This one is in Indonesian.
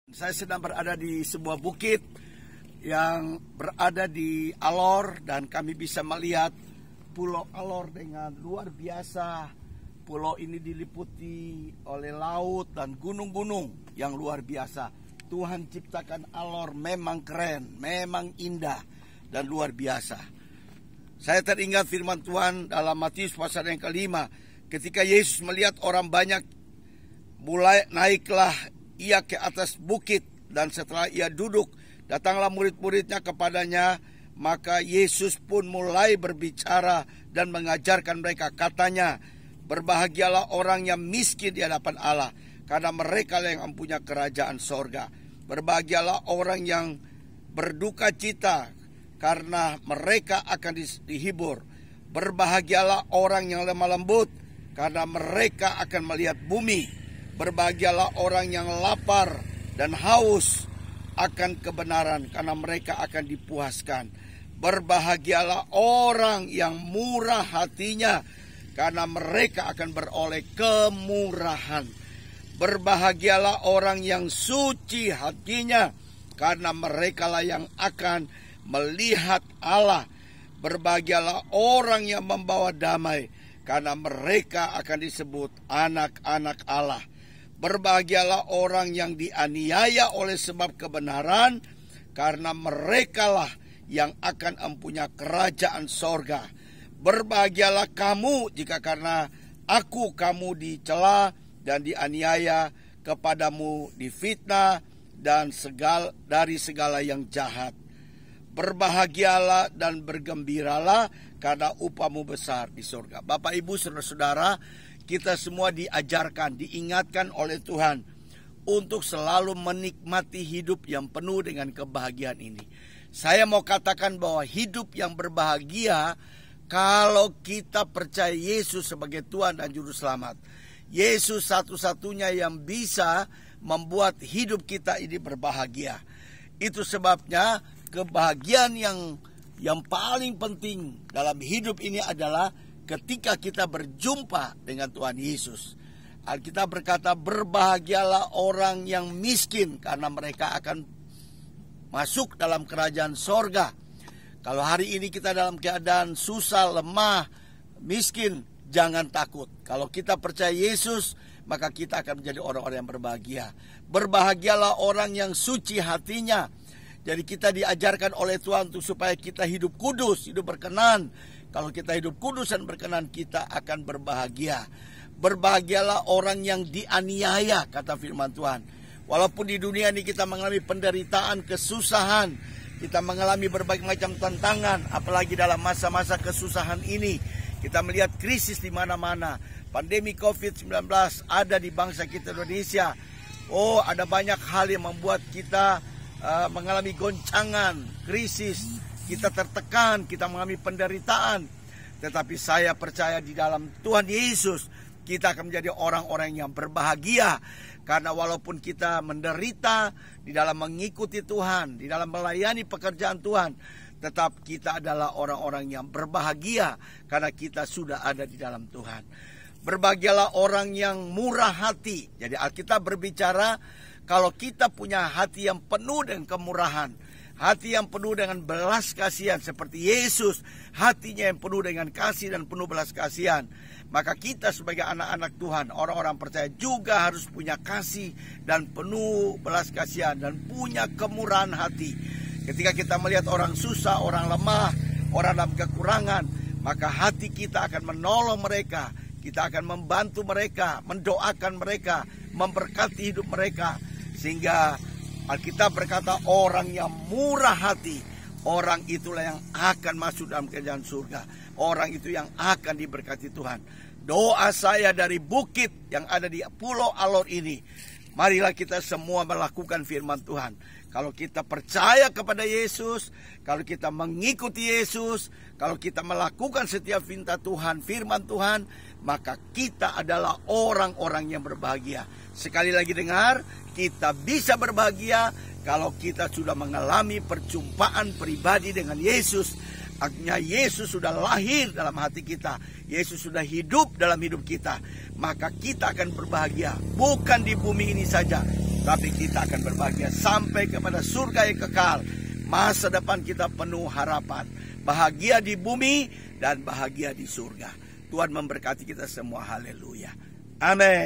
Saya sedang berada di sebuah bukit yang berada di Alor dan kami bisa melihat Pulau Alor dengan luar biasa. Pulau ini diliputi oleh laut dan gunung-gunung yang luar biasa. Tuhan ciptakan Alor memang keren, memang indah dan luar biasa. Saya teringat firman Tuhan dalam Matius pasal yang ke-5. Ketika Yesus melihat orang banyak, mulai naiklah ia ke atas bukit, dan setelah ia duduk, datanglah murid-muridnya kepadanya. Maka Yesus pun mulai berbicara dan mengajarkan mereka. Katanya, berbahagialah orang yang miskin di hadapan Allah, karena mereka lah yang mempunyai kerajaan sorga. Berbahagialah orang yang berduka cita, karena mereka akan dihibur. Berbahagialah orang yang lemah lembut, karena mereka akan melihat bumi. Berbahagialah orang yang lapar dan haus akan kebenaran, karena mereka akan dipuaskan. Berbahagialah orang yang murah hatinya, karena mereka akan beroleh kemurahan. Berbahagialah orang yang suci hatinya, karena merekalah yang akan melihat Allah. Berbahagialah orang yang membawa damai, karena mereka akan disebut anak-anak Allah. Berbahagialah orang yang dianiaya oleh sebab kebenaran, karena merekalah yang akan mempunyai kerajaan sorga. Berbahagialah kamu jika karena aku kamu dicela dan dianiaya, kepadamu difitnah dan dari segala yang jahat. Berbahagialah dan bergembiralah, karena upahmu besar di sorga. Bapak, Ibu, saudara-saudara, kita semua diajarkan, diingatkan oleh Tuhan untuk selalu menikmati hidup yang penuh dengan kebahagiaan ini. Saya mau katakan bahwa hidup yang berbahagia kalau kita percaya Yesus sebagai Tuhan dan Juru Selamat. Yesus satu-satunya yang bisa membuat hidup kita ini berbahagia. Itu sebabnya kebahagiaan yang paling penting dalam hidup ini adalah ketika kita berjumpa dengan Tuhan Yesus. Alkitab berkata, berbahagialah orang yang miskin, karena mereka akan masuk dalam kerajaan sorga. Kalau hari ini kita dalam keadaan susah, lemah, miskin, jangan takut. Kalau kita percaya Yesus, maka kita akan menjadi orang-orang yang berbahagia. Berbahagialah orang yang suci hatinya. Jadi kita diajarkan oleh Tuhan untuk supaya kita hidup kudus, hidup berkenan. Kalau kita hidup kudus dan berkenan, kita akan berbahagia. Berbahagialah orang yang dianiaya, kata firman Tuhan. Walaupun di dunia ini kita mengalami penderitaan, kesusahan, kita mengalami berbagai macam tantangan, apalagi dalam masa-masa kesusahan ini, kita melihat krisis di mana-mana. Pandemi COVID-19 ada di bangsa kita Indonesia. Oh, ada banyak hal yang membuat kita mengalami goncangan, krisis. Kita tertekan, kita mengalami penderitaan. Tetapi saya percaya di dalam Tuhan Yesus, kita akan menjadi orang-orang yang berbahagia. Karena walaupun kita menderita di dalam mengikuti Tuhan, di dalam melayani pekerjaan Tuhan, tetap kita adalah orang-orang yang berbahagia, karena kita sudah ada di dalam Tuhan. Berbahagialah orang yang murah hati. Jadi Alkitab berbicara, kalau kita punya hati yang penuh dengan kemurahan, hati yang penuh dengan belas kasihan seperti Yesus, hatinya yang penuh dengan kasih dan penuh belas kasihan, maka kita sebagai anak-anak Tuhan, orang-orang percaya juga harus punya kasih dan penuh belas kasihan dan punya kemurahan hati. Ketika kita melihat orang susah, orang lemah, orang dalam kekurangan, maka hati kita akan menolong mereka. Kita akan membantu mereka, mendoakan mereka, memberkati hidup mereka. Sehingga Alkitab berkata, orang yang murah hati, orang itulah yang akan masuk dalam kerajaan surga. Orang itu yang akan diberkati Tuhan. Doa saya dari bukit yang ada di Pulau Alor ini, marilah kita semua melakukan firman Tuhan. Kalau kita percaya kepada Yesus, kalau kita mengikuti Yesus, kalau kita melakukan setiap perintah Tuhan, firman Tuhan, maka kita adalah orang-orang yang berbahagia. Sekali lagi dengar, kita bisa berbahagia kalau kita sudah mengalami perjumpaan pribadi dengan Yesus. Artinya Yesus sudah lahir dalam hati kita, Yesus sudah hidup dalam hidup kita, maka kita akan berbahagia. Bukan di bumi ini saja, tapi kita akan berbahagia sampai kepada surga yang kekal. Masa depan kita penuh harapan, bahagia di bumi dan bahagia di surga. Tuhan memberkati kita semua. Haleluya. Amin.